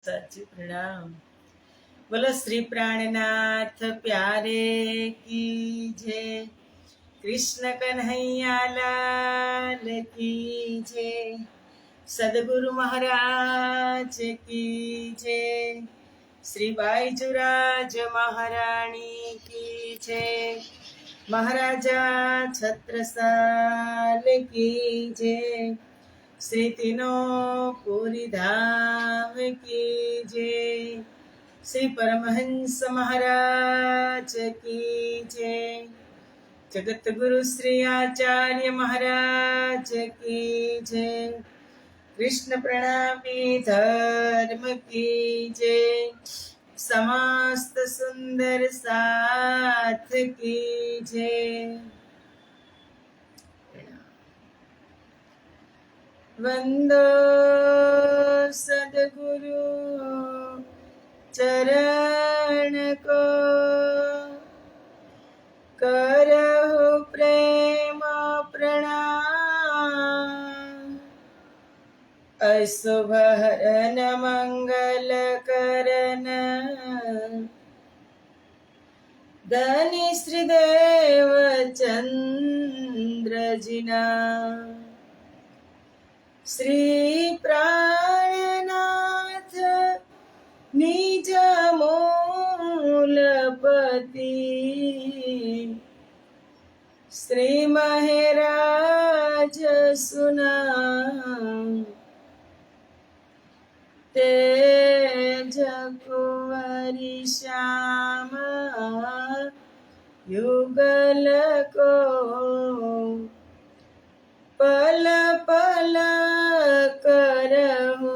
साची प्रणाम। बोलो श्री प्राणनाथ प्यारे की जय। कृष्ण कन्हैया लाल की जय। सदगुरु महाराज की जय। श्री बाईजुराज महारानी की जय। महाराजा छत्रसाल की जय। श्री तीनों पूरी धाम की जय। श्री परमहंस महाराज की जय। जगत गुरु श्री आचार्य महाराज की जय। कृष्ण प्रणामी धर्म की जय। समस्त सुंदर साथ की जय। वंदो सद्गुरु चरण को, करहु प्रेम प्रणाम। अशुभ हरन मंगल करन, धनी श्रीदेव चंद्र जिना। श्री प्राणनाथ निज मूलपति, श्री महराज सुना। तेज कुंवरी श्याम युगल को, पल पल करहु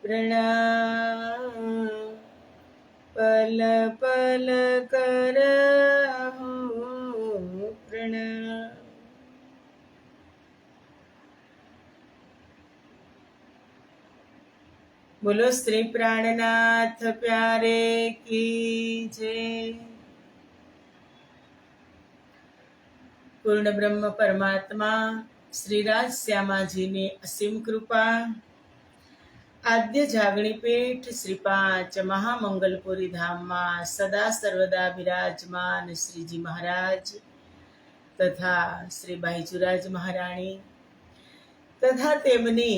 प्रणाम। पल पल करहु प्रणाम। बोलो श्री प्राणनाथ प्यारे की जय। पूर्ण ब्रह्म परमात्मा श्री राज श्यामा जी ने असीम कृपा, आद्य जागणी पीठ श्री पांच महामंगलपुरी धाम में सदा सर्वदा विराजमान श्रीजी महाराज तथा श्री बाईजुराज महाराणी तथा तेमनी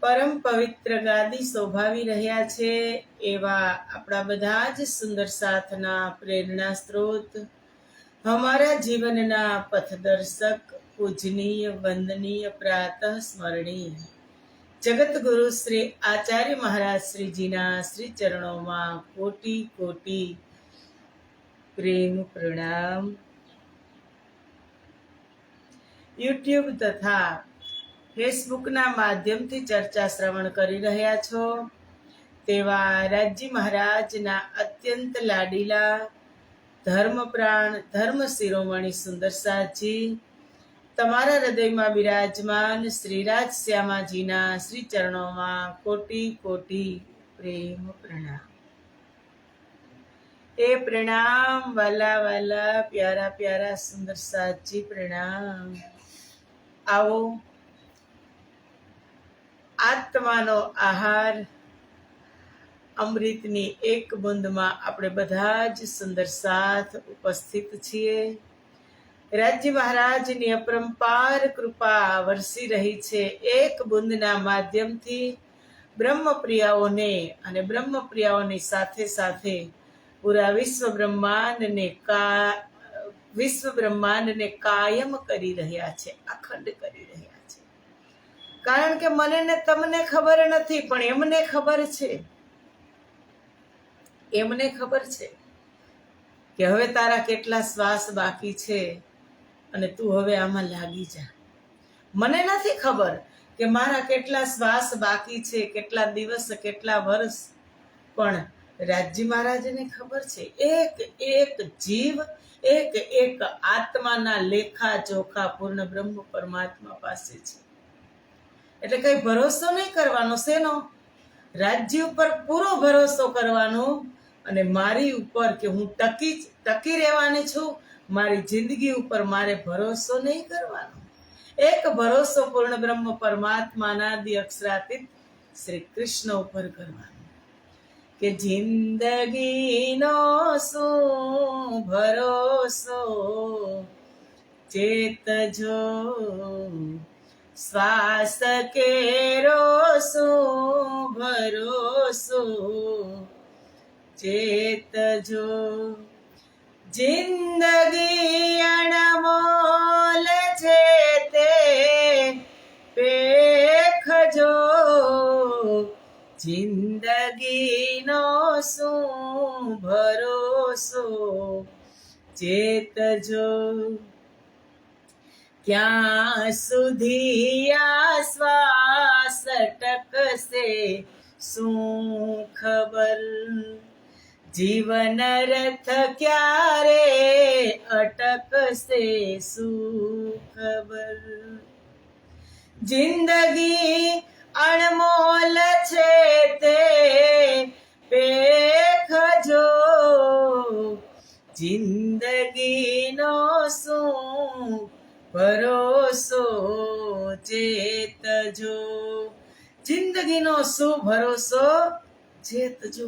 परम पवित्र गादी शोभावी रह्या छे एवा आपड़ा बधा ज सुंदर साथना प्रेरणा स्त्रोत, हमारा जीवनना पथदर्शक, पूजनीय वंदनीय प्रातः स्मरणीय जगत गुरु श्री आचार्य महाराज श्री जीना श्री चरणों में कोटि कोटि प्रेम प्रणाम। यूट्यूब तथा फेसबुक ना माध्यम थी चर्चा श्रवण करी रह्या छो तेवा राज्य महाराज ना अत्यंत लाडीला धर्मप्राण धर्म शिरोमणि सुंदर साथजी तमारा हृदय में विराजमान श्री राज श्यामाजी ना श्री चरणों में कोटि कोटि प्रेम प्रणाम। ए प्रणाम वाला वाला प्यारा प्यारा सुंदर साथजी प्रणाम। आओ आत्मानो आहार अमृतनी एक बूंद में આપણે બધા જ સુંદર સાથ ઉપસ્થિત છીએ। राज्य महाराजनी अपरंपार कृपा वरसी रही છે એક બૂંદના માધ્યમથી બ્રહ્મપ્રિયાઓને અને બ્રહ્મપ્રિયાઓની સાથે સાથે પૂરા વિશ્વ બ્રહ્માંડને કાયમ કરી રહ્યા છે, અખંડ કરી રહ્યા છે। કારણ કે મને ને તમને ખબર નથી પણ એમને ખબર છે, એમને ખબર છે કે હવે તારા કેટલા શ્વાસ બાકી છે અને તું હવે આમાં લાગી જા। મને નથી ખબર કે મારા કેટલા શ્વાસ બાકી છે, કેટલા દિવસ, કેટલા વર્ષ, પણ રાજ્ય મહારાજને ખબર છે। એક એક જીવ, એક એક આત્માના લેખા જોખા પૂર્ણ બ્રહ્મ પરમાત્મા પાસે છે। એટલે કઈ ભરોસો નહીં કરવાનો, શેનો? રાજ્ય ઉપર પૂરો ભરોસો કરવાનો અને મારી ઉપર કે હું ટકી રહેવાની છું, મારી જિંદગી ઉપર મારે ભરોસો નહીં કરવાનો। એક ભરોસો પૂર્ણ બ્રહ્મ પરમાત્માના દી અક્ષરાતીત શ્રી કૃષ્ણ ઉપર કરવાનું કે જિંદગીનો શું ભરોસો, ચેતજો શ્વાસ કેરો શું ભરોસો, ચેતજો જિંદગી અણમોલ છે તે પેખજો, જિંદગીનો શું ભરોસો, ચેતજો ક્યાં સુધી આ શ્વાસ ટકશે શું ખબર, જીવન રથ ક્યારે અટકશે શું ખબર, જિંદગી અણમોલ છે તે પેખજો, જિંદગીનો શું ભરોસો, ચેતજો જિંદગીનો શું ભરોસો, ચેતજો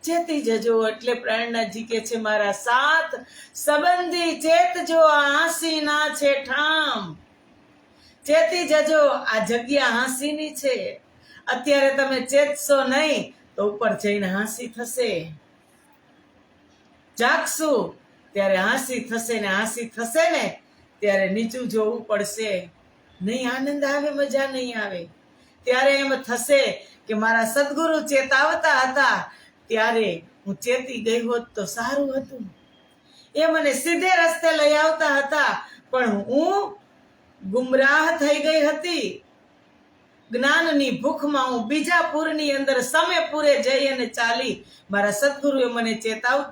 ચેતી જજો. એટલે પ્રાણનાથજી કે છે મારા સાથ સંબંધી ચેતજો આ હાંસીના છે ઠામ, ચેતી જજો આ જગ્યા હાંસીની છે. અત્યારે તમે ચેતશો નહીં તો ઉપર જઈને હાંસી થશે, જાગશું ત્યારે હાંસી થશે ને હાંસી થશે ને ત્યારે નીચું જોવું પડશે, નહીં આનંદ આવે, મજા નહીં આવે. ત્યારે એમ થશે કે મારા સદગુરુ ચેતાવતા હતા ત્યારે હું ચેતી ગઈ હોત તો સારું હતું, એ મને સીધે રસ્તે લઈ આવતા હતા પણ હું ગુમરાહ થઈ ગઈ હતી. જ્ઞાનની ભૂખમાં હું બીજા પૂરની અંદર સમે પૂરે જઈ અને ચાલી. મારા સદગુરુએ મને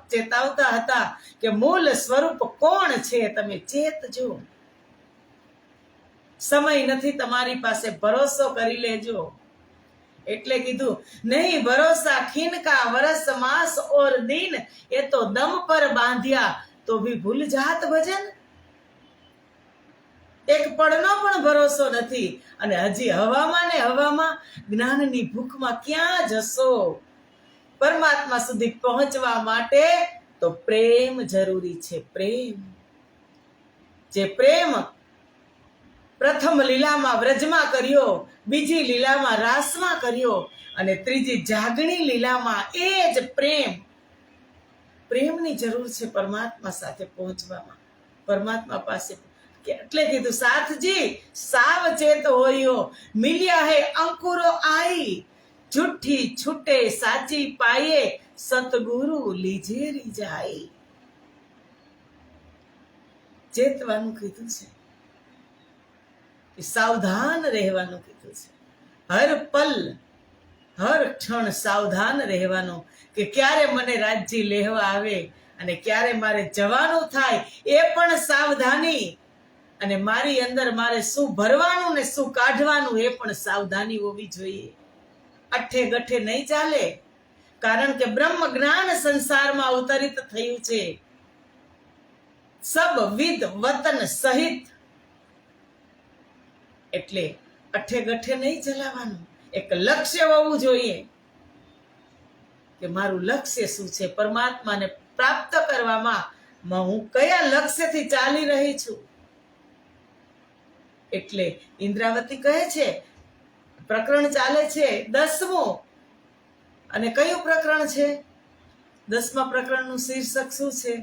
ચેતાવતા હતા કે મૂળ સ્વરૂપ કોણ છે, તમે ચેતજો. સમય નથી તમારી પાસે, ભરોસો કરી લેજો. એટલે કીધું નહીં ભરોસા ખીનકા વરસ માસ ઓર દિન, એ તો દમ પર બાંધ્યા તો ભી ભૂલ જાત ભજન. એક પળનો પણ ભરોસો નથી અને હજી હવામાં ને હવામાં જ્ઞાનની ભૂખમાં ક્યાં જશો? પરમાત્મા સુધી પહોંચવા માટે તો પ્રેમ જરૂરી છે. પ્રેમ, જે પ્રેમ પ્રથમ લીલામાં વ્રજમાં કર્યો, બીજી લીલામાં રાસમાં કર્યો અને ત્રીજી જાગણી લીલામાં, એ જ પ્રેમ. પ્રેમની જરૂર છે પરમાત્મા સાથે પહોંચવામાં, પરમાત્મા પાસે. એટલે કીધું સાથજી સાવચેત હોયો, મિલ્યા હે અંકુરો આઈ, જુઠ્ઠી છૂટે સાચી પાયે, સતગુરુ લીજેરી જાય. ચેતવાનું કીધું છે, સાવધાન રહેવાનું કીધું છે. હર પલ હર ક્ષણ સાવધાન રહેવાનું કે ક્યારે મને રાજ્ય લેવા આવે અને ક્યારે મારે જવાનું થાય, એ પણ સાવધાની. અને મારી અંદર મારે શું ભરવાનું ને શું કાઢવાનું એ પણ સાવધાની હોવી જોઈએ. અઠે ગઠે નહીં ચાલે, કારણ કે બ્રહ્મ જ્ઞાન સંસારમાં અવતરિત થયું છે સબ વિદ વતન સહિત. એટલે અઠે ગઠે નહીં ચલાવવાનું, એક લક્ષ્ય હોવું જોઈએ કે મારું લક્ષ્ય શું છે, પરમાત્માને પ્રાપ્ત કરવામાં હું કયા લક્ષ્યથી ચાલી રહી છું. એટલે ઇન્દ્રાવતી કહે છે, પ્રકરણ ચાલે છે 10મું, અને કયું પ્રકરણ છે? 10મા પ્રકરણનું શીર્ષક શું છે?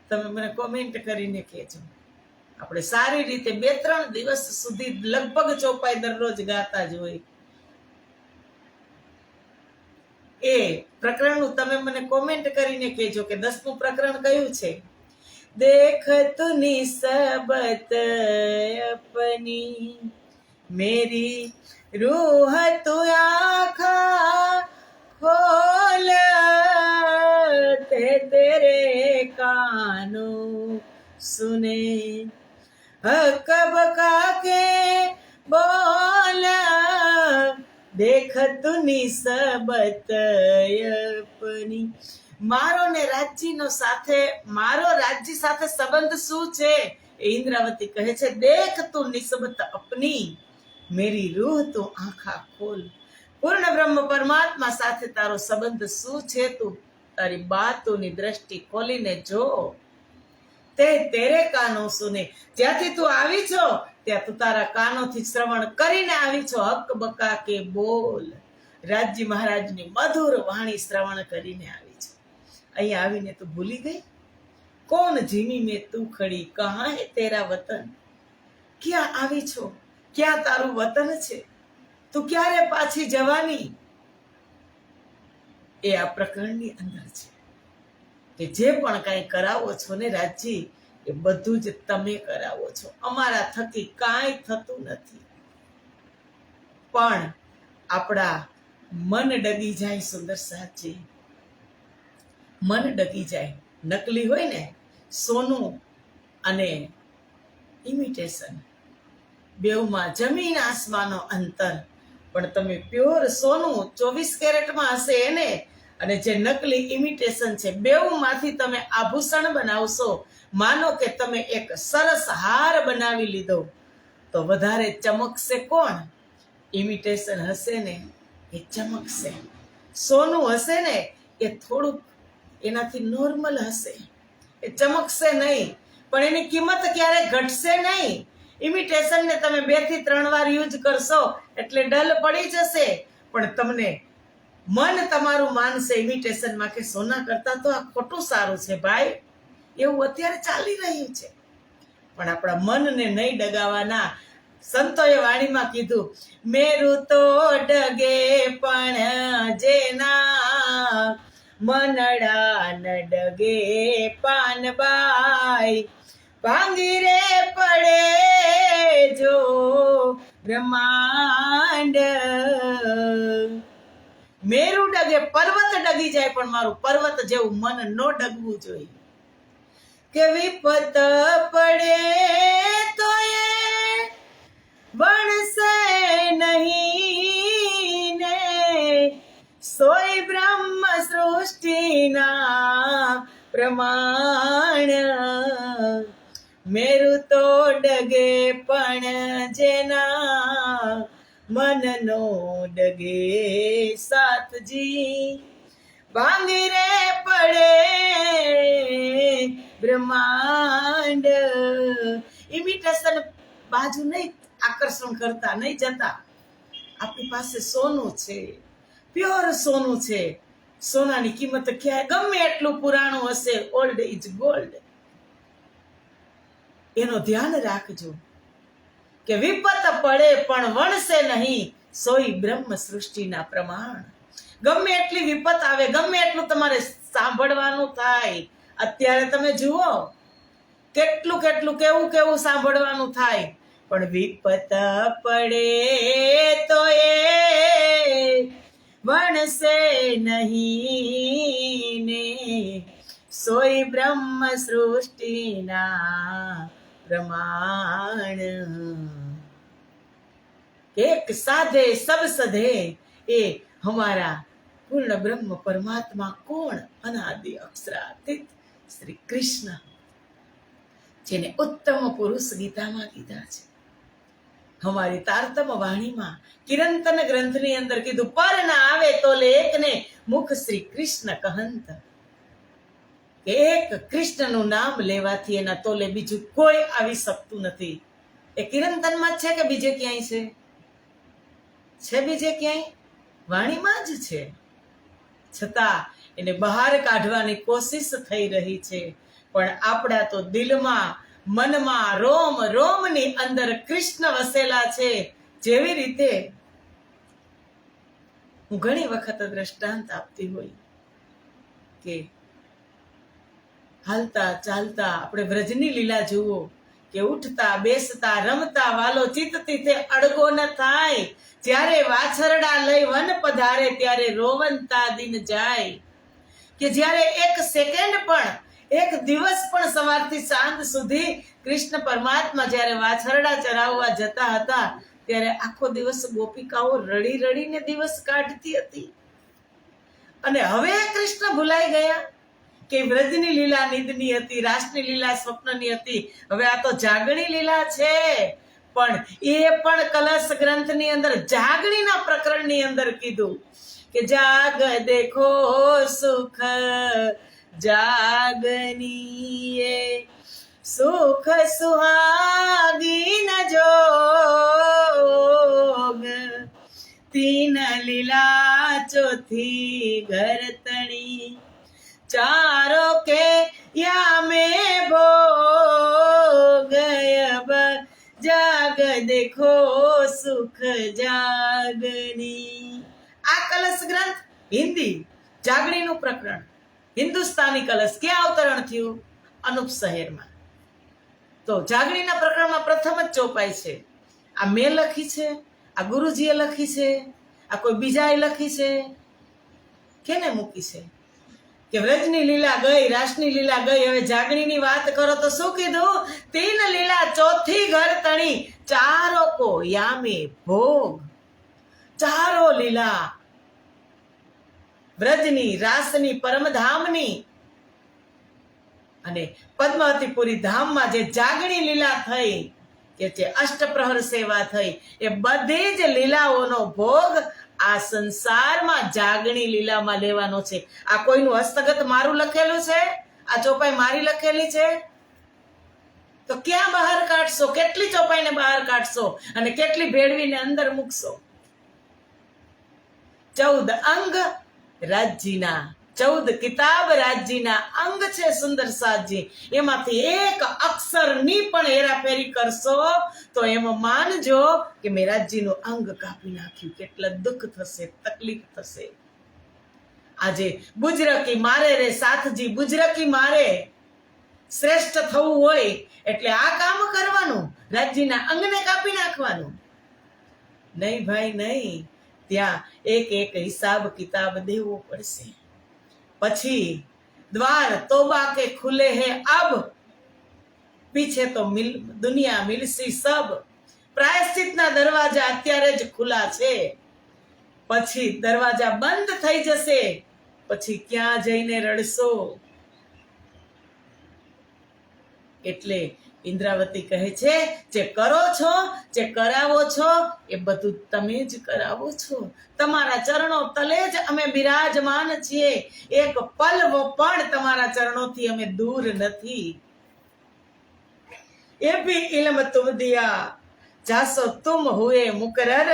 તમે મને કોમેન્ટ કરીને કહેજો. આપણે સારી રીતે 2-3 દિવસ સુધી લગભગ ચોપાઈ દરરોજ ગાતા જ હોય. એ પ્રકરણનું તમે મને કોમેન્ટ કરીને કહેજો કે 10મું પ્રકરણ કયું છે. देख तू निसबत अपनी, मेरी रूह तू आँखा खोल, तेरे कानों सुने हक बका के बोल, देख तू निसबत अपनी. મારો ને રાજ્યનો સાથે, મારો રાજ્ય સાથે સંબંધ શું છે? એ ઇન્દ્રાવતી કહે છે, દેખ તું નિસ્બત અપની, મેરી રૂહ તું આંખા ખોલ. પૂર્ણ બ્રહ્મ પરમાત્મા સાથે તારો સંબંધ શું છે? તું તારી બાતોની દ્રષ્ટિ ખોલીને જો. તે તેરે કાનો સુને. જ્યાંથી તું આવી છો ત્યાં તું તારા કાનોથી શ્રવણ કરીને આવી છો. હક બકા કે બોલ. રાજજી મહારાજની મધુર વાણી શ્રવણ કરીને આવી છે. અહીંયા આવીને તું ભૂલી ગઈ? કોણ જીમી મેં તું ખડી, કહા હે તેરા વતન. ક્યાં આવી છો? ક્યાં તારું વતન છે? તું ક્યારે પાછી જવાની? એ આ પ્રકરણની અંદર છે કે જે પણ કાંઈ કરાવો છો ને રાજજી, એ બધું જ તમે કરાવો છો. અમારા થકી કાંઈ થતું નથી. પણ આપણા મન ડગી જાય. સુંદર સાચી મન ડગી જાય. નકલી હોય ને, સોનું અને ઇમિટેશન, બેઉમાં જમીન આસમાનનો અંતર. પણ તમે પ્યોર સોનું 24 કેરેટમાં હશે એને, અને જે નકલી ઇમિટેશન છે, બેઉમાંથી તમે આભૂષણ બનાવશો. માનો કે તમે એક સરસ હાર બનાવી લીધો, તો વધારે ચમકશે કોણ? ઇમિટેશન હશે ને એ ચમકશે. સોનું હશે ને એ થોડુંક એનાથી નોર્મલ હશે, એ ચમકશે નહીં, પણ એની કિંમત ક્યારેય ઘટશે નહીં. ઇમિટેશનને તમે 2 થી 3 વાર યુઝ કરશો એટલે ડલ પડી જશે, પણ તમને મન તમારું માનશે ઇમિટેશનમાં કે સોના કરતા તો આ ખોટું સારું છે ભાઈ. એવું અત્યારે ચાલી રહ્યું છે. પણ આપણા મનને નહીં ડગાવવાના. સંતોએ વાણીમાં કીધું, મેરું તો ડગે પણ જેના, મનડા ન ડગે પાનબાઈ. ભાંગી રે પડે જો બ્રહ્માંડ. મેરું ડગે, પર્વત ડગી જાય, પણ મારું પર્વત જેવું મન ન ડગવું જોઈએ. કે વિપત પડે તો એ બનશે નહીં ને, સોય બ્રહ્મ સૃષ્ટિના પ્રમાણ. મેરું તો ડગે પણ જેના, મનનો ડગે સાથજી. ભાંગી રે પડે બ્રહ્માંડ. ઇમિટેશન બાજુ નહીં આકર્ષણ કરતા, નહીં જતા. આપણી પાસે સોનું છે, પ્યોર સોનું છે. સોનાની કિંમત ક્યાંય ગમે એટલું પુરાણું હશે, ઓલ્ડ ઇઝ ગોલ્ડ. એનો ધ્યાન રાખજો કે વિપત પડે પણ વણશે નહીં, સોય બ્રહ્મ સૃષ્ટિના પ્રમાણ. ગમે એટલી વિપત આવે, ગમે એટલું તમારે સાંભળવાનું થાય. અત્યારે તમે જુઓ કેટલું કેટલું કેવું કેવું સાંભળવાનું થાય, પણ વિપત પડે તો એ વણશે નહીં ને, સોય બ્રહ્મ સૃષ્ટિના પ્રમાણ. એક સાધે સબ સધે. એ હમારા પૂર્ણ બ્રહ્મ પરમાત્મા કોણ? અનાદિ અક્ષરાતીત શ્રી કૃષ્ણ, જેને ઉત્તમ પુરુષ ગીતામાં કીધા છે. હમારી તારતમ વાણીમાં કિરંતન ગ્રંથની અંદર કીધું, પર ના આવે તોલે એકને મુખ શ્રી કૃષ્ણ કહંત. એક કૃષ્ણનું નામ લેવાથી એના તોલે બીજું કોઈ આવી શકતું નથી. એ કિરંતનમાં જ છે કે બીજે ક્યાંય છે? છે બીજે ક્યાંય? વાણીમાં જ છે. છતાં એને બહાર કાઢવાની કોશિશ થઈ રહી છે. પણ આપણા તો દિલમાં, મનમાં, રોમ રોમની અંદર કૃષ્ણ વસેલા છે. જેવી રીતે હું ઘણી વખત દ્રષ્ટાંત આપતી હોય કે હાલતા ચાલતા આપણે વ્રજની લીલા જુઓ કે ઉઠતા બેસતા રમતા વાલો ચિત્તથી તે અડગો ન થાય. જ્યારે વાછરડા લઈ વન પધારે ત્યારે રોવંતા દિન જાય. કે જ્યારે એક સેકન્ડ પણ, એક દિવસ પણ સવારથી સાંજ સુધી કૃષ્ણ પરમાત્મા જ્યારે વાછરડા ચરાવવા જતા હતા, ત્યારે આખો દિવસ ગોપિકાઓ રડી રડીને દિવસ કાઢતી હતી. અને હવે કૃષ્ણ ભૂલાઈ ગયા કે વ્રજની લીલા નિંદની હતી, રાસની લીલા સ્વપ્નની હતી. હવે આ તો જાગણી લીલા છે. પણ એ પણ કલશ ગ્રંથની અંદર જાગણીના પ્રકરણની અંદર કીધું કે જાગ દેખો સુખ જાગનીએ સુખ સુહાગીન જોગ તીન લીલા ચોથી ઘર તણી ચારો કે યા में भोग अब जाग देखो सुख जागनी। આ કલશ ગ્રંથ હિન્દી જાગણીનું પ્રકરણ હિન્દુસ્તાની કલશ ક્યાં અવતરણ થયું? અનુપ શહેરમાં। તો જાગણીના પ્રકરણમાં પ્રથમ જ ચોપાઈ છે। આ મેં લખી છે, આ ગુરુજીએ લખી છે, આ કોઈ બીજાએ લખી છે, કેને મૂકી છે? કે વ્રજની લીલા ગઈ, રાસની લીલા ગઈ, હવે જાગણીની વાત કરો તો શું કીધું? તીન લીલા ચોથી ઘર તણી ચારો કો યામે ભોગ। ચારો લીલા વ્રજની, રાસની, પરમધામની અને પદ્માવતીપુરી ધામમાં જે જાગણી લીલા થઈ, કે જે અષ્ટપ્રહર સેવા થઈ, એ બધી જ લીલાઓનો ભોગ આ સંસારમાં જાગણી લીલામાં લેવાનો છે। આ કોઈનું હસ્તગત મારું લખેલું છે? આ ચોપાઈ મારી લખેલી છે? તો ક્યાં બહાર કાઢશો? કેટલી ચોપાઈને બહાર કાઢશો અને કેટલી ભેળવીને અંદર મૂકશો? 14 અંગ રાજજીના, 14 કિતાબ રાજજીના અંગ છે સુંદર સાજી। એમાંથી એક અક્ષરની પણ હેરાફેરી કરશો તો એમ માનજો કે મેં રાજજીનું અંગ કાપી નાખ્યું। કેટલા દુઃખ થશે, તકલીફ થશે। આજે બુજરકી મારે રે સાથજી, બુજરકી મારે। શ્રેષ્ઠ થવું હોય એટલે આ કામ કરવાનું, રાજજીના અંગને કાપી નાખવાનું નહીં ભાઈ નહીં। ત્યાં એક એક હિસાબ કિતાબ દેવો પડશે। પછી द्वार तोबा के खुले हैं अब, पीछे तो दुनिया मिलसी सब। प्रायश्चितના દરવાજા અત્યારે જ ખુલ્લા છે, પછી દરવાજા બંધ થઈ જશે, પછી ક્યાં જઈને રડશો? એટલે ઇન્દ્રાવતી કહે છે, જે કરો છો, જે કરાવો છો, એ બધું તમે જ કરાવો છો। તમારા ચરણો તલે જ અમે બિરાજમાન છીએ। એક પલવો પણ તમારા ચરણોથી અમે દૂર નથી। એ ભી ઇલ્મ તુમ દિયા જાસો તુમ હુએ મુકરર,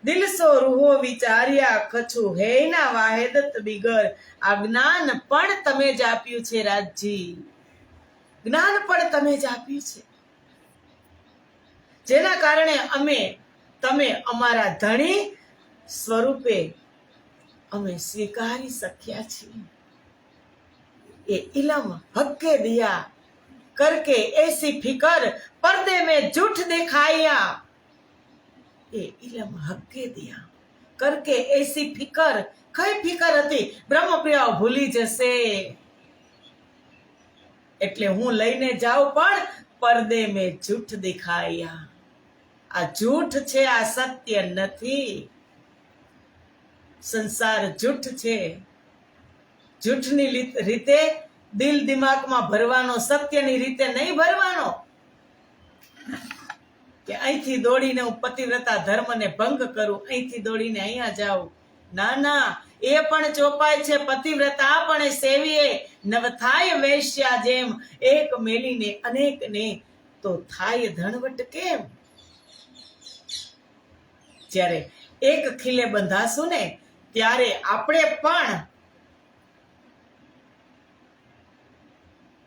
દિલ સો રૂહો વિચાર્યા કછુ હે ના વાહેદત બિગર। આ જ્ઞાન પણ તમે જ આપ્યું છે રાજજી, જ્ઞાન પણ તમે જ આપ્યું છે, જેના કારણે અમે તમે અમારા ધણી સ્વરૂપે અમે સ્વીકારી શક્યા છીએ। એ ઇલમ હક્કે દિયા करके ऐसी फिकर पर्दे में झूठ दिखाया। એ ઇલમ હક્કે દિયા करके ऐसी फिकर, કઈ ફિકર હતી? બ્રહ્મપ્રિયાઓ ભૂલી જશે એટલે હું લઈને જાઉં પણ पर्दे में झूठ दिखाया। આ झूठ છે, આ સત્ય નથી। સંસાર झूठ છે, झूठની રીતે દિલ દિમાગમાં ભરવાનો, સત્યની રીતે નહીં ભરવાનો કે અહીંથી દોડીને હું પતિવ્રતા ધર્મને ભંગ કરું, અહીંથી દોડીને અહીંયા જાઉં। ના ના, એ પણ ચોપાય છે। પતિવ્રતા પણ સેવીએ નવ થાય વૈશ્યા જેમ, એક મેલીને અનેકને તો થાય ધનવટ કેમ? જ્યારે એક ખીલે બંધાશું ને ત્યારે આપણે પણ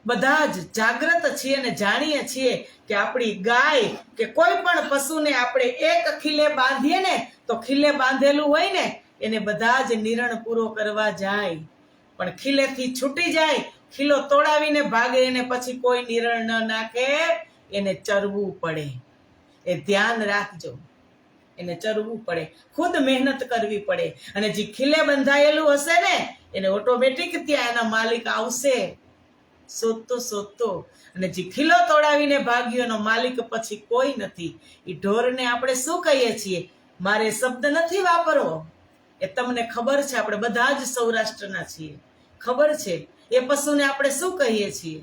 બધા જ જાગૃત છીએ અને જાણીએ છીએ કે આપણી ગાય કે કોઈ પણ પશુને આપણે એક ખીલે બાંધીએ ને તો ખીલે બાંધેલું હોય ને એને બધા જ નિરણ પૂરો કરવા જાય, પણ ખીલેથી છૂટી જાય, ખીલો તોડાવીને ભાગે એને પછી કોઈ નિરણ ન નાખે, એને ચરવું પડે। એ ધ્યાન રાખજો, એને ચરવું પડે, ખુદ મહેનત કરવી પડે। અને જે ખીલે બંધાયેલું હશે ને એને ઓટોમેટિક ત્યાં એના માલિક આવશે શોધતો। અને જે ખીલો તોડાવીને ભાગ્યો એનો માલિક પછી કોઈ નથી। એ ઢોરને આપણે શું કહીએ છીએ? મારે શબ્દ નથી વાપરવો, એ તમને ખબર છે, આપણે બધા જ સૌરાષ્ટ્રના છીએ, ખબર છે। એ પશુને આપણે શું કહીએ છીએ?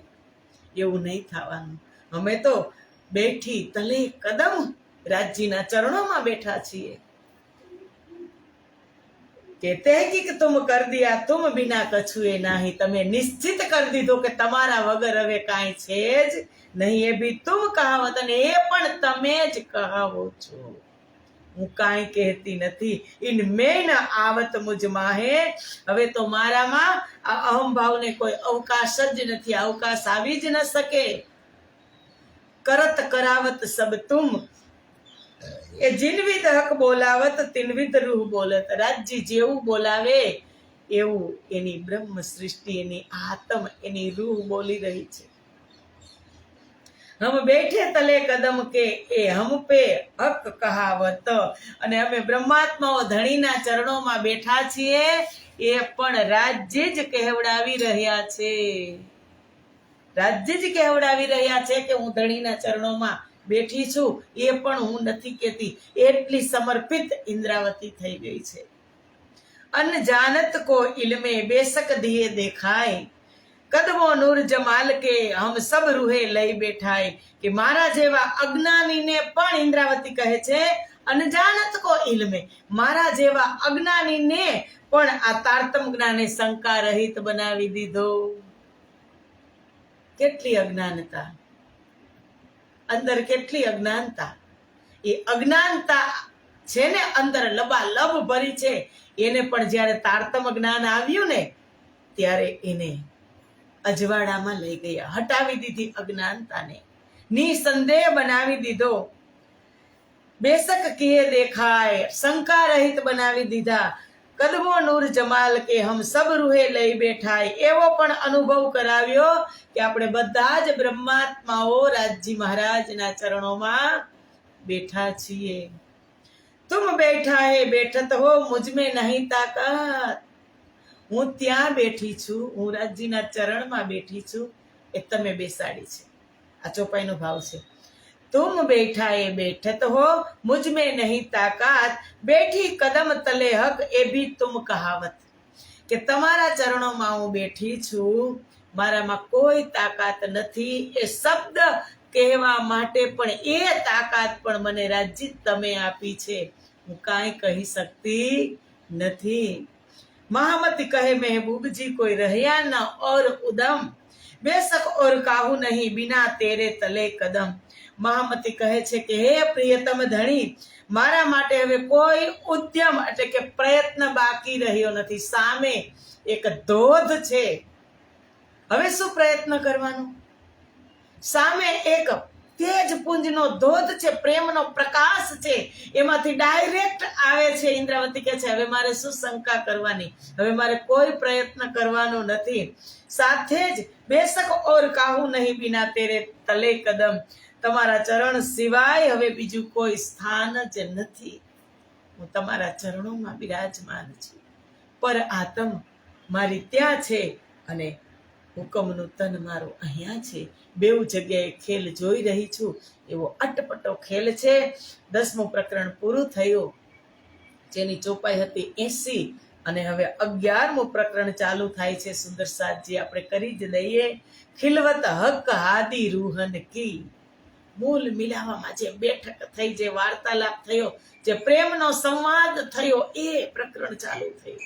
એવું નહીં થવાનું। અમે તો બેઠી તલે કદમ રાજજીના ચરણોમાં બેઠા છીએ. કહેતે હૈ કે તુમ કર દિયા તુમ બિના કછુએ નાહી, તમે નિશ્ચિત કરી દીધું કે તમારા વગર હવે કાંઈ છે જ નહીં. એ બી તુમ કહાવત, અને એ પણ તમે જ કહાવો છો. હું કાંઈ કહેતી નથી. ઇન મેં ન આવત મુજ માહે, હવે તો મારામાં આ અહંભાવને કોઈ અવકાશ જ નથી, અવકાશ આવી જ ન શકે. કરત કરાવત સબ તુમ, એ જીનવિદ હક બોલાવત તિનવિદ રૂહ બોલત. રાજજી જેવું બોલાવે એવું એની બ્રહ્મ સૃષ્ટિ, એની આત્મ, એની રૂહ બોલી રહી છે. હમ બેઠે તલે કદમ કે એ હમ પે હક કહાવત, અને અમે બ્રહ્માત્માઓ ધણીના ચરણોમાં બેઠા છીએ, એ પણ રાજ્ય જ કહેવડાવી રહ્યા છે. રાજ્ય જ કહેવડાવી રહ્યા છે કે હું ધણીના ચરણોમાં બેઠી છું. એ પણ હું નથી કહેતી, એટલી સમર્પિત ઇન્દ્રાવતી થઈ ગઈ છે. અન જાનત કો ઇલ્મે બેશક દિએ દેખાય, કદમો નૂર જમાલ કે હમ સબ રૂહે લઈ બેઠાય. કે મારા જેવા અજ્ઞાનીને પણ ઇન્દ્રાવતી કહે છે અનજાનત કો ઇલ્મે, મારા જેવા અજ્ઞાનીને પણ આ તારતમ જ્ઞાને શંકા રહિત બનાવી દીધો. કેટલી અજ્ઞાનતા અંદર, કેટલી અજ્ઞાનતા. એ અજ્ઞાનતા છે ને અંદર લબાલબ ભરી છે, એને પણ જ્યારે તારતમ જ્ઞાન આવ્યું ને ત્યારે એને અજવાળામાં લઈ ગયા, હટાવી દીધી અજ્ઞાનતાને, નિસંદેહ બનાવી દીધો. બેશક કિએ દેખાય, શંકા રહિત બનાવી દીધા. કદમો નૂર જમાલ કે હમ સબ રૂહે લઈ બેઠાય, એવો પણ અનુભવ કરાવ્યો કે આપણે બધા જ બ્રહ્માત્માઓ રાજજી મહારાજના ચરણોમાં બેઠા છીએ. તુમ બેઠા હે બેઠત હો મુझ में नहीं ताकत, હું ત્યાં બેઠી છું, હું રાજજીના ચરણમાં બેઠી છું, એ તમે બેસાડી છે. આ ચોપાઈનો ભાવ છે. તુમ બેઠા એ બેઠત હો મુझ में नहीं ताकत, બેઠી કદમ તલે હક એ ભી તુમ કહાવત, કે તમારા ચરણોમાં હું બેઠી છું, મારામાં કોઈ તાકાત નથી. એ શબ્દ કહેવા માટે પણ એ તાકાત પણ મને રાજજી તમે આપી છે, હું કાંઈ કહી શકતી નથી. महामती कहे महबूब जी कोई रहया न और उदम, बेशक और काहू नहीं बिना तेरे तले कदम. મહામતી કહે છે કે હે પ્રિયતમ ધણી, મારા માટે હવે કોઈ ઉદ્યમ એટલે કે પ્રયત્ન બાકી રહ્યો નથી. સામે એક ધોધ છે, હવે શું પ્રયત્ન કરવાનો? સામે એક તેજ પુંજનો ધોધ છે, પ્રેમનો પ્રકાશ છે, એમાંથી ડાયરેક્ટ આવે છે. ઇન્દ્રાવતી કહે છે હવે મારે શું શંકા કરવાની, હવે મારે કોઈ પ્રયત્ન કરવાનો નથી. સાથે જ બેશક ઓર કાહુ નહીં બિના તેરે તલે કદમ, તમારા ચરણ સિવાય હવે બીજું કોઈ સ્થાન જ નથી. હું તમારા ચરણોમાં બિરાજમાન છું. પર આત્મ મારી ત્યાં છે અને હુકમનું તન મારું અહીંયા છે. બેઉ જગ્યાએ ખેલ જોઈ રહી છું, એવો અટપટો ખેલ છે. 10મું પ્રકરણ પૂરું થયું, જેની ચોપાઈ હતી 80, અને હવે 11મું પ્રકરણ ચાલુ થાય છે. સુંદર સાતજી આપણે કરી જ દઈએ. ખિલવત હક હાદી રૂહન કી, મૂલ મિલાવામાં જે બેઠક થઈ, જે વાર્તાલાપ થયો, જે પ્રેમનો સંવાદ થયો, એ પ્રકરણ ચાલુ થયું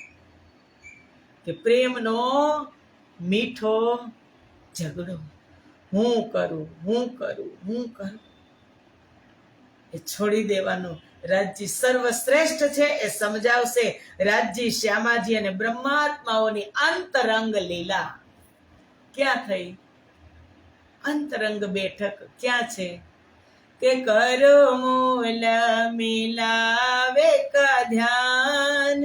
કે પ્રેમનો મીઠો ઝઘડો, હું કરું એ છોડી દેવાનું. રાજજી સર્વશ્રેષ્ઠ છે એ સમજાવશે. રાજજી, શ્યામાજી અને બ્રહ્માત્માઓની અંતરંગ લીલા ક્યાં થઈ? અંતરંગ બેઠક ક્યાં છે? કે કરો મૂલ મિલાવે કા ધ્યાન,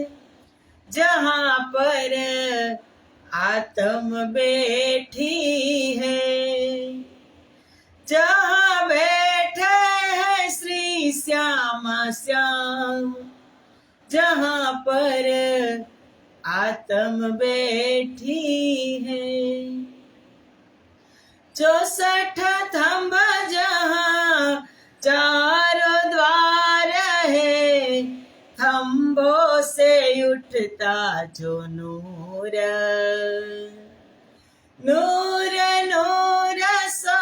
જહાં પર आत्म बैठी है, जहाँ बैठे हैं श्री श्यामा श्याम, जहाँ पर आत्म बैठी है. 64 थंब जहाँ चारों द्वार है, थंबों से उठता जो नूर, नूर नूर सो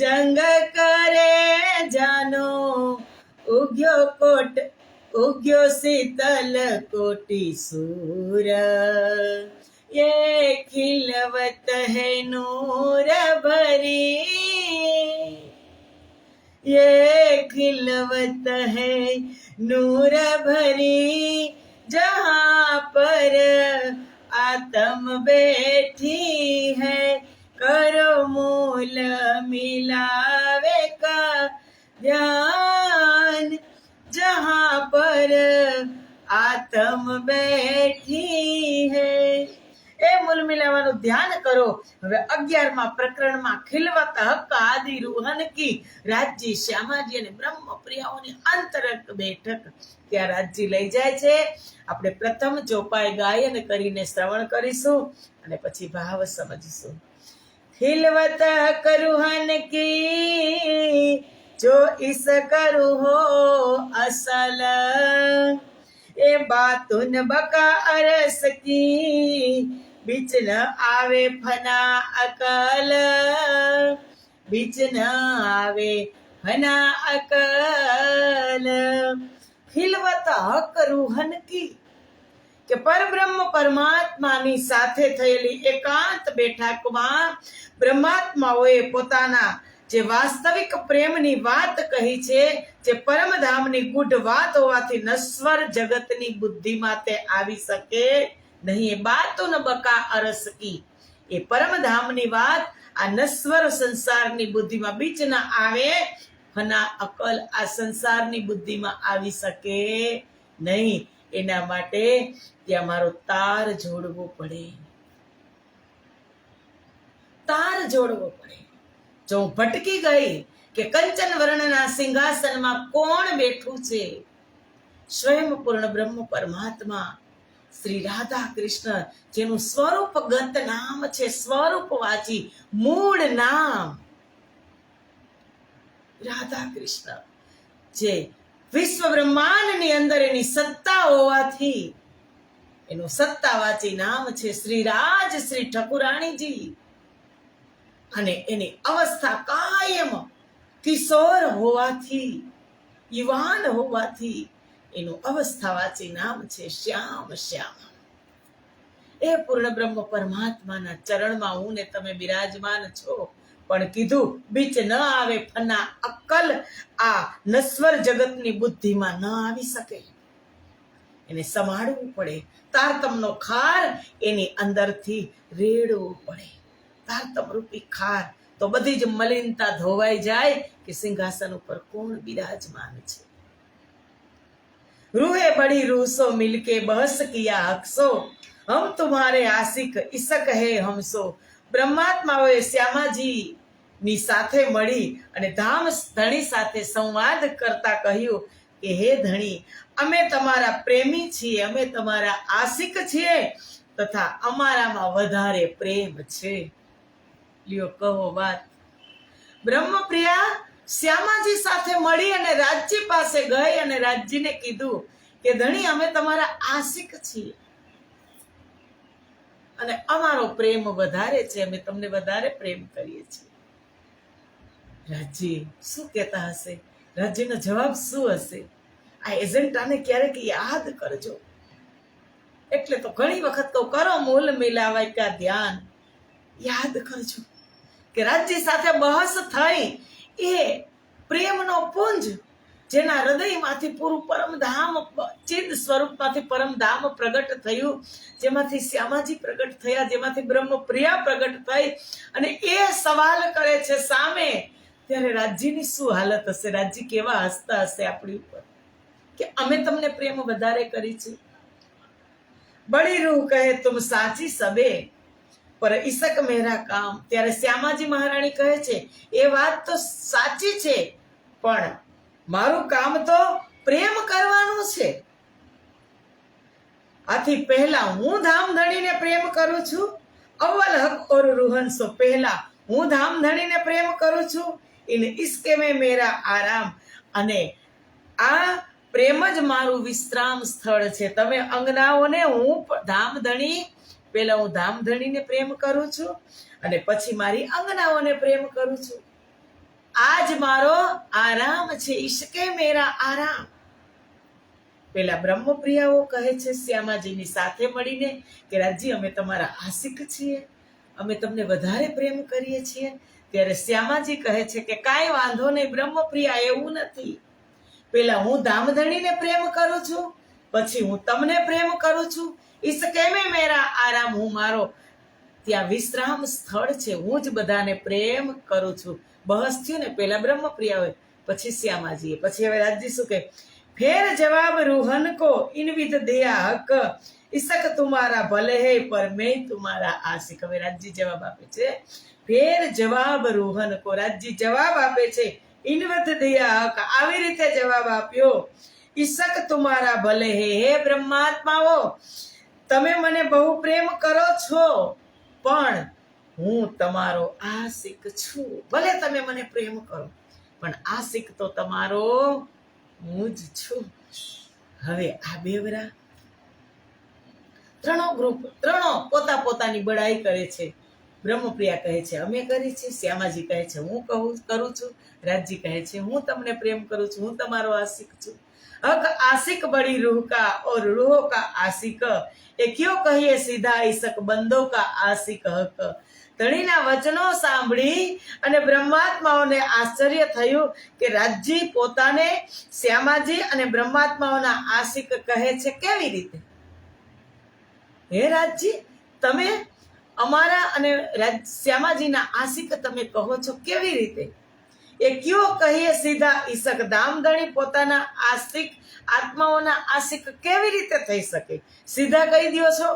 જંગ કરે જાનો ઉગ્યો શીતલ કોટી સૂર ये खिलवत है नूर भरी ये खिलवत है नूर भरी जहाँ पर आत्म बैठी है करो मूल मिलावे का ध्यान जहाँ पर आत्म बैठी है એ મૂલ મિલાવાનું ધ્યાન કરો. હવે 11મા પ્રકરણમાં ખિલવત હક આદિ રૂહન કી રાજજી શ્યામાજી અને બ્રહ્મપ્રિયાઓની આંતરક બેઠક ત્યાં રાજજી લઈ જાય છે. આપણે પ્રથમ ચોપાઈ ગાયન કરીને શ્રવણ કરીશું અને પછી ભાવ સમજીશું. ખિલવત હક રૂહન કી જો ઇસ કરું હો અસલ એ બાતુન બકા અરસ કી बीच न आवे फना अकल बीच न आवे फना अकल खिलवत हक रूहन की કે પરબ્રહ્મ પરમાત્માની સાથે થયેલી એકાંત બેઠકમાં બ્રહ્માત્માઓએ પોતાના જે વાસ્તવિક પ્રેમની વાત કહી છે, જે પરમધામની ગૂઢ વાત હોવાથી નશ્વર જગતની બુદ્ધિમાં તે આવી શકે નહીં. એ બાતો ન બકા અરસ કી, એ પરમધામની વાત આ નશ્વર સંસારની બુદ્ધિમાં બીચ ના આવે, ફના અકલ આ સંસારની બુદ્ધિમાં આવી શકે નહીં. એના માટે ત્યાં મારો તાર જોડવો પડે, તાર જોડવો પડે. જો હું ભટકી ગઈ કે કંચન વર્ણના સિંહાસનમાં કોણ બેઠું છે, સ્વયં પૂર્ણ બ્રહ્મ પરમાત્મા શ્રી રાધા કૃષ્ણ, જેનું સ્વરૂપગત નામ છે, સ્વરૂપવાચી મૂળ નામ રાધા કૃષ્ણ, જે વિશ્વ બ્રહ્માંડની અંદર એની સત્તા હોવાથી એનું સત્તાવાચી નામ છે શ્રી રાજ શ્રી ઠકુરાણીજી. અને એની અવસ્થા કાયમ કિશોર હોવાથી, યુવાન હોવાથી એનું અવસ્થાવાચી નામ છે શ્યામ શ્યામ. એ પૂર્ણ બ્રહ્મ પરમાત્માના ચરણમાં હું ને તમે બિરાજમાન છો. પણ કીધું બીચ ન આવે ફના અક્કલ, આ નશ્વર જગતની બુદ્ધિમાં ન આવી શકે, એને સંભાળવું પડે. તારતમનો ખાર એની અંદરથી રેડવો પડે. તારતમ રૂપી ખાર, તો બધી જ મલિનતા ધોવાઈ જાય કે સિંહાસન ઉપર કોણ બિરાજમાન છે. रूहे बड़ी रूसो मिलके बहस किया हक्सो, हम तुम्हारे आशिक इसक है हमसो. બ્રહ્માત્માઓએ શ્યામાજી ની સાથે મળી અને ધામ ધણી સાથે સંવાદ કરતા કહ્યું કે હે ધણી, અમે તમારા પ્રેમી છીએ, અમે તમારા આશિક છીએ, તથા અમારામાં વધારે પ્રેમ છે. લ્યો કહો વાત. બ્રહ્મપ્રિયા શ્યામાજી સાથે મળી અને રાજજી પાસે ગઈ અને રાજજીને કીધું કે ધણી, અમે તમારા આશિક છીએ અને અમારો પ્રેમ વધારે છે, અમે તમને વધારે પ્રેમ કરીએ છીએ. રાજજી શું કહેતા હશે? રાજજીનો જવાબ શું હશે? આ એજન્ટાને ક્યારેક યાદ કરજો. એટલે તો ઘણી વખત તો કરો મૂલ મિલાવાય કા ધ્યાન, યાદ કરજો કે રાજજી સાથે બહસ થઈ એ પ્રેમનો પુંજ, જેના હૃદયમાંથી પૂરું પરમધામ ચિદ સ્વરૂપમાંથી પરમધામ પ્રગટ થયું, જેમાંથી શ્યામાજી પ્રગટ થયા, જેમાંથી બ્રહ્મપ્રિયા પ્રગટ થઈ, અને એ સવાલ કરે છે સામે, ત્યારે રાજજીની શું હાલત હશે? રાજજી કેવા હસતા હશે આપણી ઉપર કે અમે તમને પ્રેમ વધારે કરી છે. બડી રૂહ કહે તુમ સાચી સબે પર ઈસક મેરા કામ. ત્યારે શ્યામાજી મહારાણી કહે છે એ વાત તો સાચી છે, પણ મારું કામ તો પ્રેમ કરવાનું છે. આથી પહેલા હું ધામધણીને પ્રેમ કરું છું. અવ્વલ હક ઓર રૂહન સો, પહેલા હું ધામધણીને પ્રેમ કરું છું. ઇન ઇસ્કે મેં મેરા આરામ, અને આ પ્રેમ જ મારું વિશ્રામ સ્થળ છે. તમે અંગનાઓને, હું ધામધણી, પહેલા હું ધામધણીને પ્રેમ કરું છું અને પછી મારી અંગનાઓને પ્રેમ કરું છું. આજ મારો આરામ છે, ઈશ્કે મેરા આરામ. પેલા બ્રહ્મપ્રિયાઓ કહે છે શ્યામાજીની સાથે મળીને કે રાજજી, અમે તમારા આશિક છીએ, અમે તમને વધારે પ્રેમ કરીએ છીએ. ત્યારે શ્યામાજી કહે છે કે કાંઈ વાંધો નહીં બ્રહ્મપ્રિયા, એવું નથી. પેલા હું ધામધણીને પ્રેમ કરું છું, પછી હું તમને પ્રેમ કરું છું. ઈસકે મેં મેરા આરામ, હું મારો ત્યાં વિશ્રામ સ્થળ છે, હું જ બધાને પ્રેમ કરું છું. બહસ થયું ને, પેલા બ્રહ્મપ્રિયા હોય, પછી શ્યામાજીએ. પછી હવે રાજજી શું કહે? ફેર જવાબ રૂહન કો ઇન વિધ દિયા હક, ઈસક તુમારા ભલે હે પર મેં તુમારા આશિક. હવે રાજજી જવાબ આપે છે, ફેર જવાબ રૂહન કો, રાજજી જવાબ આપે છે ઇન વિધ દિયા હક, આવી રીતે જવાબ આપ્યો. ઈસક તુમારા ભલે હે બ્રહ્માત્માઓ, તમે મને બહુ પ્રેમ કરો છો, પણ હું તમારો આશિક છું. ભલે તમે મને પ્રેમ કરો, પણ આશિક તો તમારો હું જ છું. હવે આ બેવરા ત્રણો પોતાની બડાઈ કરે છે. બ્રહ્મપ્રિયા કહે છે અમે કરી છે, શ્યામાજી કહે છે હું કરું છું, રાજજી કહે છે હું તમને પ્રેમ કરું છું, હું તમારો આશિક છું. હક આશિક બડી રૂહ કા ઓર રૂહ કા આશિક, એ ક્યો કહીએ સીધા ઈસક બંદો કા આશિક હક. ધણીના વચનો સાંભળી અને બ્રહ્માત્માઓને આશ્ચર્ય થયું કે રાજજી પોતાને શ્યામાજી અને બ્રહ્માત્માઓના આશિક કહે છે. કેવી રીતે? હે રાજજી, તમે અમારા અને શ્યામાજીના આશિક તમે કહો છો, કેવી રીતે? એ ક્યો કહીએ સીધા ઈસક, ધામધણી પોતાના આશિક આત્માઓના આશિક કેવી રીતે થઈ શકે? સીધા કહી દો છો.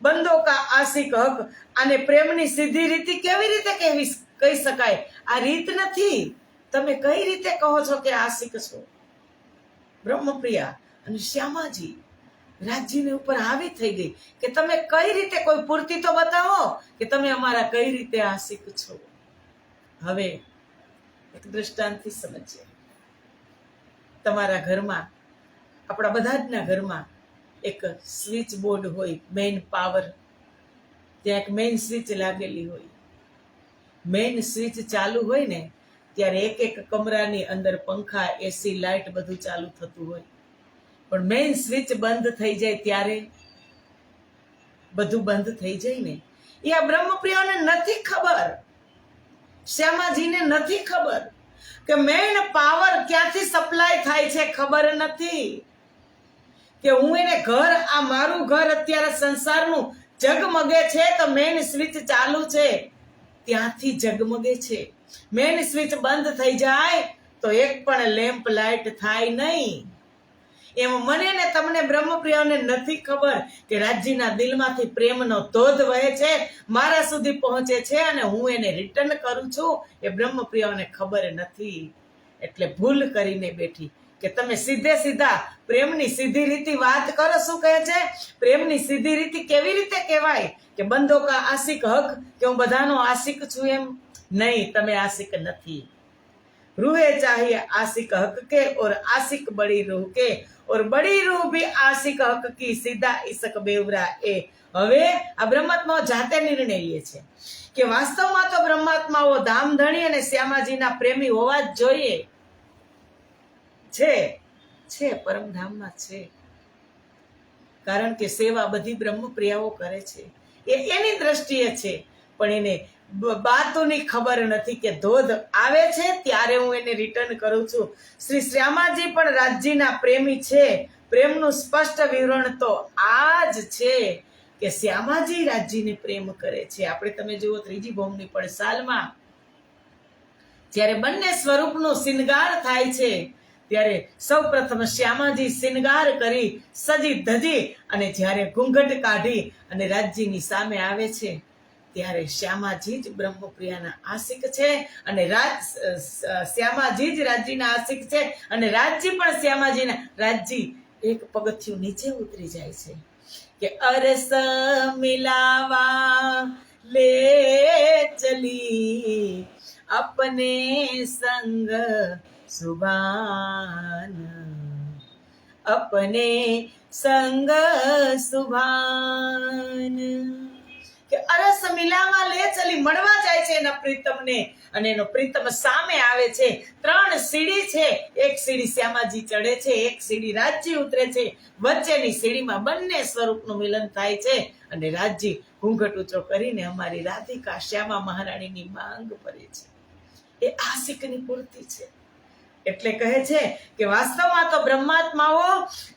બંદો કા આશિક હક, અને પ્રેમની સીધી રીતિ કેવી રીતે કહી શકાય? આ રીત નથી. તમે કઈ રીતે કહો છો કે આશિક છો? બ્રહ્મપ્રિયા અને શ્યામાજી રાજજીની ઉપર હાવી થઈ ગઈ કે તમે કઈ રીતે, કોઈ પૂર્તિ તો બતાવો કે તમે અમારા કઈ રીતે આશિક છો. હવે એક દ્રષ્ટાંતથી સમજીએ. તમારા ઘરમાં, આપણા બધા જ ના ઘરમાં એક સ્વિચ બોર્ડ હોય, મેઇન પાવર, ત્યાં એક મેઇન સ્વિચ લાગેલી હોય. મેઇન સ્વિચ ચાલુ હોય ને ત્યારે એક કમરાની અંદર પંખા, એસી, લાઇટ બધું ચાલુ થતું હોય. પણ મેઇન સ્વિચ બંધ થઈ જાય ત્યારે બધું બંધ થઈ જાય ને, એ આ બ્રહ્મપ્રિયાને નથી ખબર, શ્યામાજીને નથી ખબર કે મેઇન પાવર ક્યાંથી સપ્લાય થાય છે. ખબર નથી કે હું એને ઘર, આ મારું ઘર અત્યારે સંસારનું જગમગે છે તો મેઇન સ્વિચ ચાલુ છે ત્યાંથી જગમગે છે. મેઇન સ્વિચ બંધ થઈ જાય તો એક પણ લેમ્પ લાઇટ થાય નહીં. એમ મને ને તમને બ્રહ્મપ્રિયાઓને નથી ખબર કે રાજજીના દિલમાંથી પ્રેમનો ધોધ વહે છે, મારા સુધી પહોંચે છે અને હું એને રિટર્ન કરું છું. એ બ્રહ્મપ્રિયાઓને ખબર નથી, એટલે ભૂલ કરીને બેઠી કે તમે સીધા પ્રેમની સીધી રીતિ વાત કરો. શું કહે છે? પ્રેમની સીધી રીતિ કેવી રીતે કહેવાય કે બંદો કા આશિક હક, કે હું બધાનો આશિક છું? એમ નહીં, તમે આશિક નથી. रूहे चाहिए आशिक हक के और आशिक बड़ी रूह के और बड़ी रूह भी आशिक हक की, સીધા ઈસક બેવરા એ. હવે આ બ્રહ્માત્માઓ જાતે નિર્ણય લે છે કે વાસ્તવમાં તો બ્રહ્માત્માઓ ધામધણી અને શ્યામાજીના પ્રેમી હોવા જ જોઈએ. છે પરમધામમાં છે, કારણ કે સેવા બધી બ્રહ્મપ્રિયાઓ કરે છે. એ એની દ્રષ્ટિએ છે, પણ એને બાતોની ખબર નથી કે ધોધ આવે છે ત્યારે હું એને રિટર્ન કરું છું. શ્રી શ્યામાજી પણ રાજજીના પ્રેમી છે. પ્રેમનું સ્પષ્ટ વિવરણ તો આ જ છે કે શ્યામાજી રાજજીને પ્રેમ કરે છે. આપણે તમે જુઓ ત્રીજી ભૌમની પડસાલમાં જ્યારે બંને સ્વરૂપનો શિંગાર થાય છે ત્યારે સૌ પ્રથમ શ્યામાજી શિંગાર કરી સજી ધજી અને જ્યારે ઘૂંઘટ કાઢી અને રાજજીની સામે આવે છે ત્યારે શ્યામાજી જ બ્રહ્મપ્રિયાના આશિક છે અને શ્યામાજી જ રાજજીના આશિક છે અને રાજજી પણ શ્યામાજીના. રાજજી એક પગથિયું નીચે ઉતરી જાય છે કે અરસ મિલાવા લે ચલી अपने संग सुभान, अपने संग सुभान. કે અરસ મિલાવા લે ચલી, મળવા જાય છે એના પ્રીતમને, અને એનો પ્રીતમ સામે આવે છે. 3 સીડી છે, એક સીડી શ્યામાજી ચડે છે, એક સીડી રાજજી ઉતરે છે. વચ્ચેની સીડીમાં બંને સ્વરૂપનું મિલન થાય છે, અને રાજજી ઘૂંઘટ ઊંચો કરીને અમારી રાધિકા શ્યામા મહારાણીની માંગ ભરે છે. એ આશિકની પૂર્તિ છે. એટલે કહે છે કે વાસ્તવમાં તો બ્રહ્માત્માઓ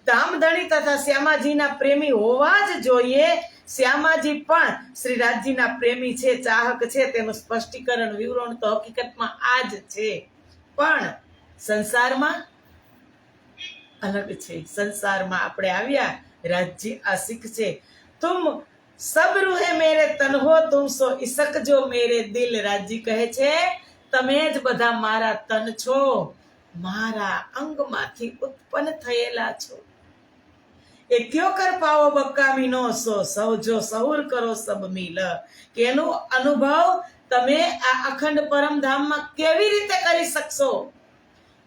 ધામધણી તથા શ્યામાજીના પ્રેમી હોવા જ જોઈએ. શ્યામાજી પણ શ્રી રાજજીના પ્રેમી છે, ચાહક છે. તેનું સ્પષ્ટીકરણ, વિવરણ તો હકીકતમાં આ જ છે, પણ સંસારમાં અલગ છે. સંસારમાં આપણે આવ્યા, રાજજી આશિક છે. તુમ સબ રૂહે મેરે તન હો, તુમ સો ઇસક જો મેરે દિલ. રાજજી કહે છે તમે જ બધા મારા તન છો, મારા અંગમાંથી ઉત્પન્ન થયેલા છો. એ ક્યો કર પાવો બક્કામીનો સો, સૌ જો સહુર કરો સબ મિલ. કે એનો અનુભવ તમે આ અખંડ પરમધામમાં કેવી રીતે કરી શકશો?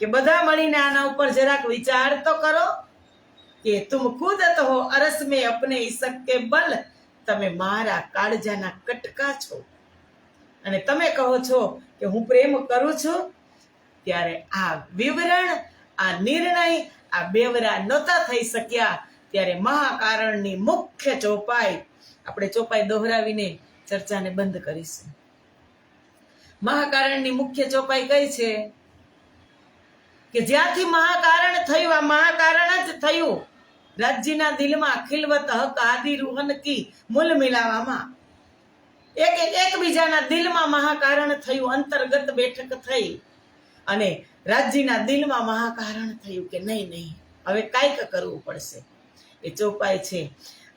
કે બધા મળીને આના ઉપર જરાક વિચાર તો કરો. કે તુમ ખુદ હો અરસ મેં અપને ઇસક કે બલ. તમે મારા કાળજાના કટકા છો, અને તમે કહો છો કે હું પ્રેમ કરું છું. ત્યારે આ વિવરણ, આ નિર્ણય, આ બેવરા નહોતા થઈ શક્યા. ત્યારે મહાકારણની મુખ્ય ચોપાઈ, આપણે ચોપાઈ દોહરાવીને ચર્ચાને બંધ કરીશું. મહાકારણની મુખ્ય ચોપાઈ કઈ છે? કે જ્યાંથી મહાકારણ થયું, આ મહાકારણ જ થયું રાજજીના દિલમાં. ખિલવત હક આદિ રૂહન કી મૂલ મિલાવામાં, એકબીજાના દિલમાં મહાકારણ થયું, અંતર્ગત બેઠક થઈ, અને રાજજીના દિલમાં મહાકારણ થયું કે નહીં હવે કાંઈક કરવું પડશે. એ ચોપાઈ છે.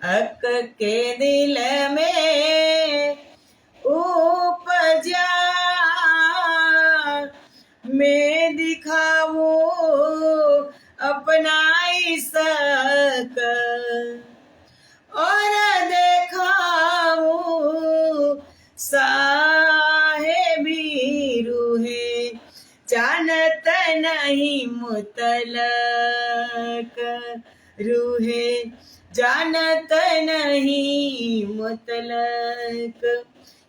હક કે દિલ મેં ઉપજા મેં દિખાવું अपना इसक और देखाऊं साहेबी रूहे जानत नहीं मुतलक. रूहे जानत नहीं મુતલક.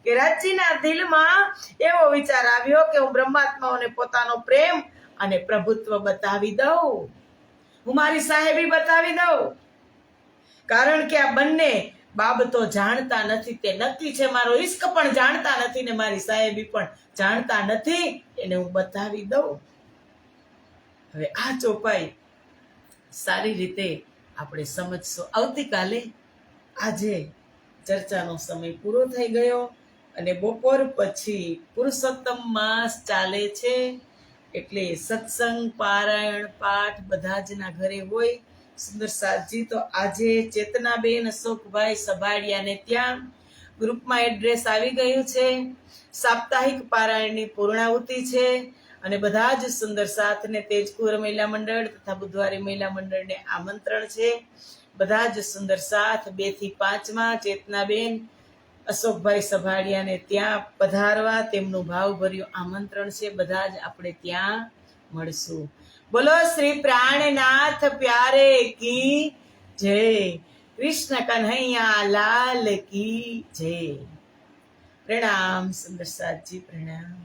કે રાજજીના દિલમાં એવો વિચાર આવ્યો કે હું બ્રહ્માત્માઓને પોતાનો પ્રેમ અને પ્રભુત્વ બતાવી દઉં, હું મારી સાહેબી બતાવી દઉં. કારણ કે આ બંને બાબતો જાણતા નથી, તે નક્કી છે. મારો ઇશ્ક પણ જાણતા નથી ને મારી સાહેબી પણ જાણતા નથી, એને હું બતાવી દઉં. હવે આ ચોપાઈ સારી રીતે આપણે સમજશો આવતીકાલે. આજે ચર્ચાનો સમય પૂરો થઈ ગયો, અને બપોર પછી પુરુષોત્તમ માસ ચાલે છે, એટલે સત્સંગ, પારાયણ, પાઠ બધા જ ના ઘરે હોય. સુંદર સાજી તો આજે ચેતનાબેન અશોકભાઈ સભાડિયાને ત્યાં ગ્રુપમાં એડ્રેસ આવી ગયું છે. સાપ્તાહિક પારાયણની પૂર્ણાહુતિ છે, અને બધા જ સુંદર સાથને તેજપુર મહિલા મંડળ તથા બુધવારી મહિલા મંડળને આમંત્રણ છે. બધા જ સુંદર સાથ 2 થી 5માં ચેતનાબેન અશોકભાઈ સભાડિયાને ત્યાં પધારવા તેમનું ભાવભર્યું આમંત્રણ છે. બધા જ આપણે ત્યાં મળશું. બોલો શ્રી પ્રાણનાથ પ્યારે કી જય. કૃષ્ણ કન્હૈયા લાલ કી જય. પ્રણામ સુંદર સાજી, પ્રણામ.